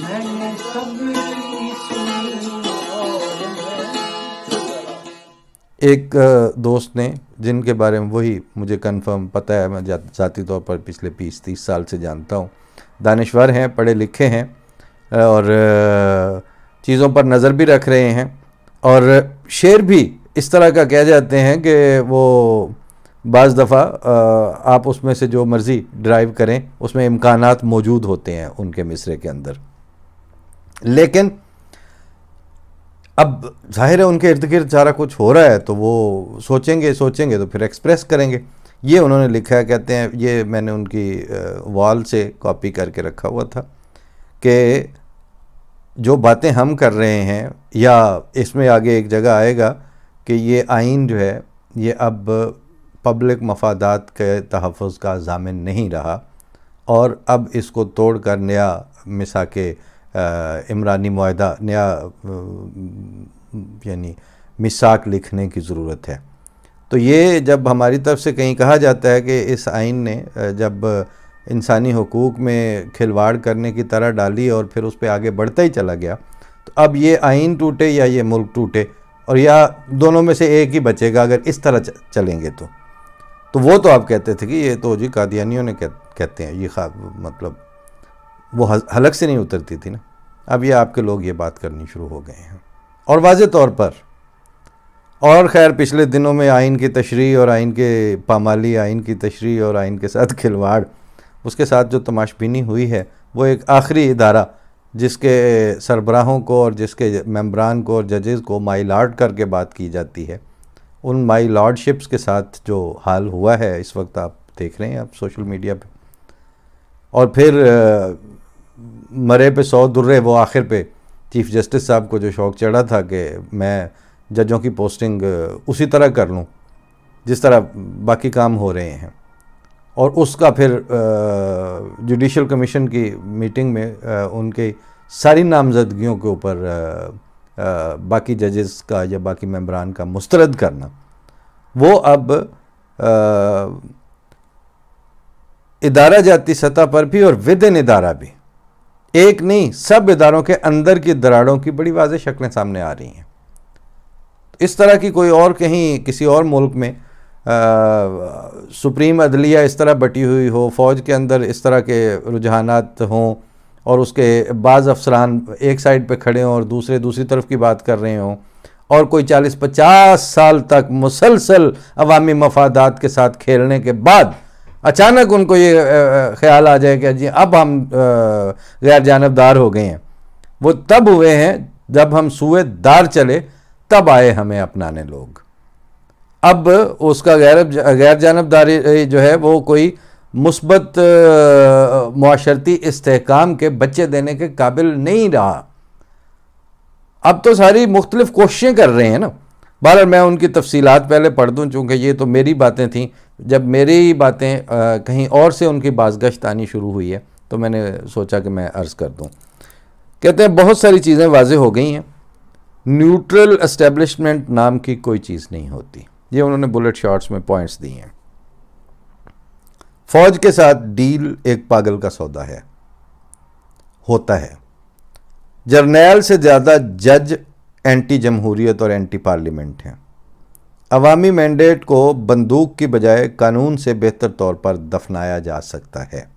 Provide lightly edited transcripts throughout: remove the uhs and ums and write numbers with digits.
मैंने सबकी सुनी और एक दोस्त ने, जिनके बारे में वही मुझे कंफर्म पता है, मैं ज़ाती तौर पर पिछले 20-30 साल से जानता हूँ, दानिश्वर हैं, पढ़े लिखे हैं और चीज़ों पर नज़र भी रख रहे हैं, और शेर भी इस तरह का कह जाते हैं कि वो बाज़ दफ़ा आप उसमें से जो मर्ज़ी ड्राइव करें उसमें इम्कानात मौजूद होते हैं उनके मिसरे के अंदर। लेकिन अब जाहिर है उनके इर्द गिर्द सारा कुछ हो रहा है तो वो सोचेंगे तो फिर एक्सप्रेस करेंगे। ये उन्होंने लिखा है, कहते हैं, ये मैंने उनकी वॉल से कॉपी करके रखा हुआ था कि जो बातें हम कर रहे हैं, या इसमें आगे एक जगह आएगा कि ये आइन जो है ये अब पब्लिक मफादात के तहफ़्फ़ुज़ का ज़ामिन नहीं रहा और अब इसको तोड़ कर नया मिसाके इमरानी मुआहदा, नया यानी मिसाक लिखने की ज़रूरत है। तो ये जब हमारी तरफ से कहीं कहा जाता है कि इस आइन ने जब इंसानी हुकूक में खिलवाड़ करने की तरह डाली और फिर उस पर आगे बढ़ता ही चला गया, तो अब ये आइन टूटे या ये मुल्क टूटे, और या दोनों में से एक ही बचेगा अगर इस तरह चलेंगे तो वो तो आप कहते थे कि ये तो जी कादियानियों ने कहते हैं, ये मतलब वो हलक से नहीं उतरती थी ना। अब ये आपके लोग ये बात करनी शुरू हो गए हैं और वाज़े तौर पर। और ख़ैर पिछले दिनों में आइन की तशरीह और आइन के पामाली, आइन की तशरीह और आइन के साथ खिलवाड़, उसके साथ जो तमाशबीनी हुई है, वो एक आखिरी इदारा जिसके सरबराहों को और जिसके मेंबरान को और जजेज़ को माई लॉर्ड करके बात की जाती है, उन माई लॉर्डशिप्स के साथ जो हाल हुआ है इस वक्त आप देख रहे हैं आप सोशल मीडिया पे। और फिर मरे पे 100 दुर्रे, वो आखिर पे चीफ़ जस्टिस साहब को जो शौक़ चढ़ा था कि मैं जजों की पोस्टिंग उसी तरह कर लूँ जिस तरह बाकी काम हो रहे हैं, और उसका फिर जुडिशल कमीशन की मीटिंग में उनके सारी नामजदगियों के ऊपर बाकी जजेस का या बाकी मेंबरान का मुस्तरद करना, वो अब इदारा जाती सतह पर भी और विद इन इदारा भी, एक नहीं सब इदारों के अंदर की दरारों की बड़ी वाज़ेह शक्लें सामने आ रही हैं। इस तरह की कोई और कहीं किसी और मुल्क में सुप्रीम अदलिया इस तरह बटी हुई हो, फ़ौज के अंदर इस तरह के रुझानात हों और उसके बाज़ अफसरान एक साइड पे खड़े हों और दूसरी तरफ की बात कर रहे हों, और कोई 40-50 साल तक मुसलसल अवामी मफादात के साथ खेलने के बाद अचानक उनको ये ख्याल आ जाए कि जी अब हम गैर जानबदार हो गए हैं। वो तब हुए हैं जब हम सूए दार चले, तब आए हमें अपनाने लोग। अब उसका गैर जानबदारी जो है वो कोई मुस्बत मुआशरती इस्तेहकाम के बच्चे देने के काबिल नहीं रहा। अब तो सारी मुख्तलिफ कोशिशें कर रहे हैं ना। बहरहाल मैं उनकी तफसीलात पहले पढ़ दूँ, चूँकि ये तो मेरी बातें थीं। जब मेरी बातें कहीं और से उनकी बाज़गश्त आनी शुरू हुई है तो मैंने सोचा कि मैं अर्ज़ कर दूँ। कहते हैं बहुत सारी चीज़ें वाज़ेह हो गई हैं, न्यूट्रल एस्टेब्लिशमेंट नाम की कोई चीज़ नहीं होती। ये उन्होंने बुलेट शॉट्स में पॉइंट्स दिए हैं। फ़ौज के साथ डील एक पागल का सौदा है, होता है। जर्नैल से ज़्यादा जज एंटी जमहूरियत और एंटी पार्लियामेंट हैं। अवामी मैंडेट को बंदूक की बजाय कानून से बेहतर तौर पर दफनाया जा सकता है।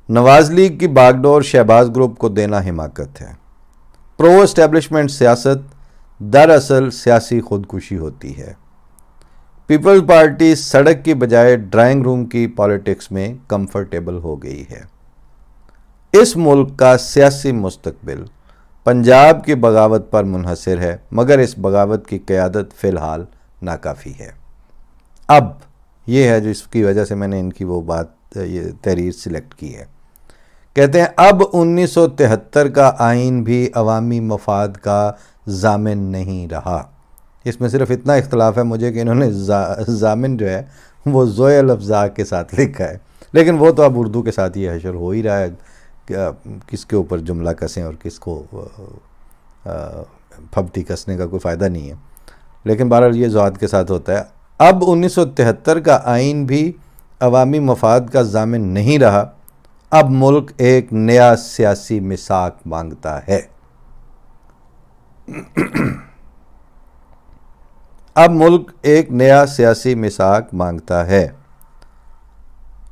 नवाज लीग की बागडोर शहबाज ग्रुप को देना हिमाकत है। प्रो एस्टेब्लिशमेंट सियासत दरअसल सियासी खुदकुशी होती है। पीपल्स पार्टी सड़क की बजाय ड्राइंग रूम की पॉलिटिक्स में कंफर्टेबल हो गई है। इस मुल्क का सियासी मुस्तकबिल पंजाब की बगावत पर मुनहसर है, मगर इस बगावत की क़यादत फ़िलहाल नाकाफ़ी है। अब ये है जिसकी वजह से मैंने इनकी वो बात, ये तहरीर सिलेक्ट की है। कहते हैं अब 1973 का आइन भी अवामी मफाद का ज़ामिन नहीं रहा। इसमें सिर्फ इतना इख्तलाफ है मुझे कि इन्होंने ज़ामिन जो है वो ज़ोए लफ्ज़ा के साथ लिखा है, लेकिन वो तो अब उर्दू के साथ ये हशर हो ही रहा है, किसके ऊपर जुमला कसें और किसको फब्ती कसने का कोई फ़ायदा नहीं है। लेकिन बहरहाल ये ज़ात के साथ होता है। अब 1973 का आइन भी अवामी मफाद का ज़ामिन नहीं रहा अब मुल्क एक नया सियासी मिसाक मांगता है। अब मुल्क एक नया सियासी मिसाक मांगता है।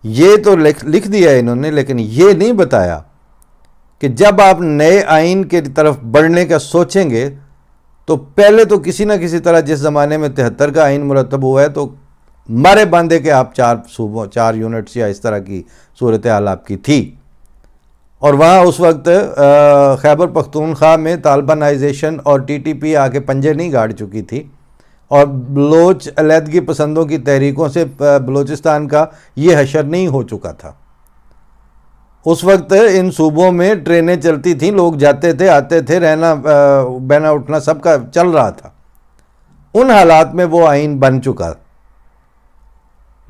ये तो लिख दिया इन्होंने, लेकिन ये नहीं बताया कि जब आप नए आइन की तरफ बढ़ने का सोचेंगे तो पहले तो किसी ना किसी तरह, जिस ज़माने में 73 का आइन मुरतब हुआ है तो मारे बांधे के आप 4 सूबों 4 यूनिट्स या इस तरह की सूरत हाल आपकी थी। और वहाँ उस वक्त खैबर पख्तूनख्वा में तालिबानाइजेशन और TTP आके पंजे नहीं गाड़ चुकी थी, और बलोच अलहदगी पसंदों की तहरीकों से बलूचिस्तान का ये हशर नहीं हो चुका था। उस वक्त इन सूबों में ट्रेनें चलती थीं, लोग जाते थे आते थे, रहना बहना उठना सबका चल रहा था। उन हालात में वो आइन बन चुका।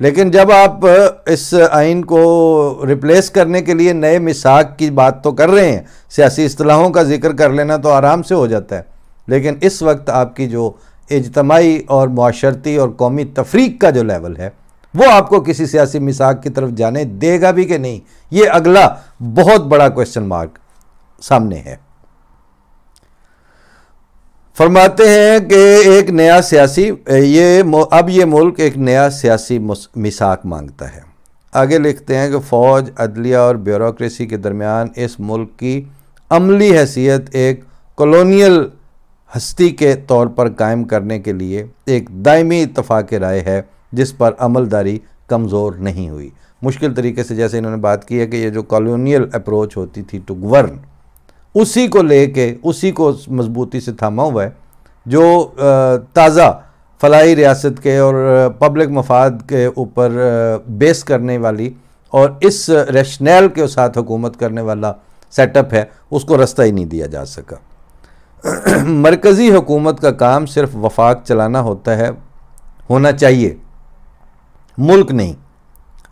लेकिन जब आप इस आइन को रिप्लेस करने के लिए नए मिसाक की बात तो कर रहे हैं, सियासी इस्तिलाहों का जिक्र कर लेना तो आराम से हो जाता है, लेकिन इस वक्त आपकी जो इज्तमाई और मुआशरती और कौमी तफरीक का जो लेवल है वो आपको किसी सियासी मिसाक की तरफ जाने देगा भी कि नहीं, ये अगला बहुत बड़ा क्वेश्चन मार्क सामने है। फरमाते हैं कि एक नया सियासी अब ये मुल्क एक नया सियासी मिसाक मांगता है। आगे लिखते हैं कि फ़ौज, अदलिया और ब्यूरोक्रेसी के दरमियान इस मुल्क की अमली हैसियत एक कॉलोनियल हस्ती के तौर पर कायम करने के लिए एक दायमी इत्तफाक राय है जिस पर अमलदारी कमज़ोर नहीं हुई। मुश्किल तरीके से जैसे इन्होंने बात की है कि ये जो कॉलोनियल अप्रोच होती थी टू गवर्न, उसी को लेके उसी को मजबूती से थामा हुआ है, जो ताज़ा फलाई रियासत के और पब्लिक मफाद के ऊपर बेस करने वाली और इस रैशनल के साथ हुकूमत करने वाला सेटअप है, उसको रास्ता ही नहीं दिया जा सका। मरकज़ी हुकूमत का काम सिर्फ वफाक चलाना होना चाहिए, मुल्क नहीं।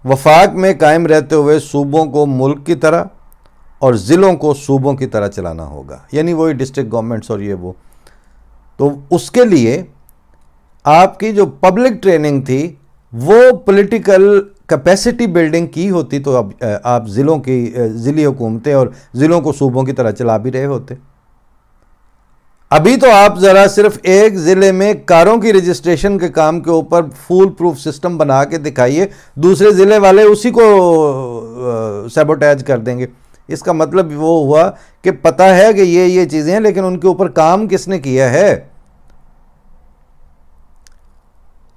वफाक में कायम रहते हुए सूबों को मुल्क की तरह और ज़िलों को सूबों की तरह चलाना होगा, यानी वही डिस्ट्रिक्ट गवर्नमेंट्स और ये वो। तो उसके लिए आपकी जो पब्लिक ट्रेनिंग थी वो पॉलिटिकल कैपेसिटी बिल्डिंग की होती तो अब आप ज़िलों की ज़िली हुकूमतें और ज़िलों को सूबों की तरह चला भी रहे होते। अभी तो आप ज़रा सिर्फ एक ज़िले में कारों की रजिस्ट्रेशन के काम के ऊपर फूल प्रूफ सिस्टम बना के दिखाइए, दूसरे ज़िले वाले उसी को सैबोटेज कर देंगे। इसका मतलब वो हुआ कि पता है कि ये चीज़ें हैं, लेकिन उनके ऊपर काम किसने किया है।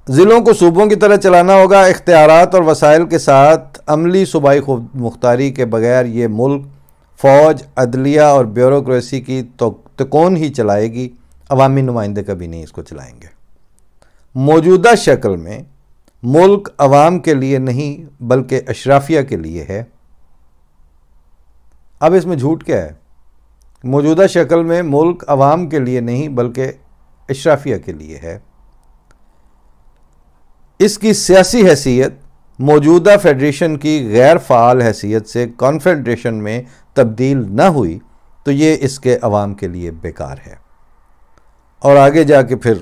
ज़िलों को सूबों की तरह चलाना होगा, इख्तियारात और वसाइल के साथ अमली सूबाई मुख्तारी के बगैर ये मुल्क फ़ौज, अदलिया और ब्यूरोक्रेसी की तो कौन ही चलाएगी, अवामी नुमाइंदे कभी नहीं इसको चलाएंगे। मौजूदा शक्ल में मुल्क अवाम के लिए नहीं बल्कि अशराफिया के लिए है। अब इसमें झूठ क्या है? मौजूदा शक्ल में मुल्क अवाम के लिए नहीं बल्कि अशराफिया के लिए है। इसकी सियासी हैसियत मौजूदा फेडरेशन की गैर फ़ाल हैसियत से कॉन्फेडरेशन में तब्दील न हुई तो ये इसके अवाम के लिए बेकार है। और आगे जाके फिर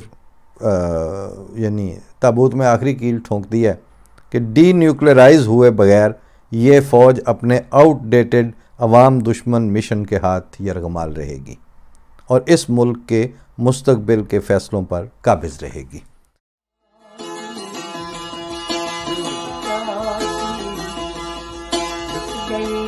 यानी ताबूत में आखिरी कील ठोंक दिया कि डी न्यूक्लियराइज हुए बगैर ये फ़ौज अपने आउटडेटेड अवाम दुश्मन मिशन के हाथ यरगमाल रहेगी और इस मुल्क के मुस्तकबिल के फ़ैसलों पर काबिज़ रहेगी। गई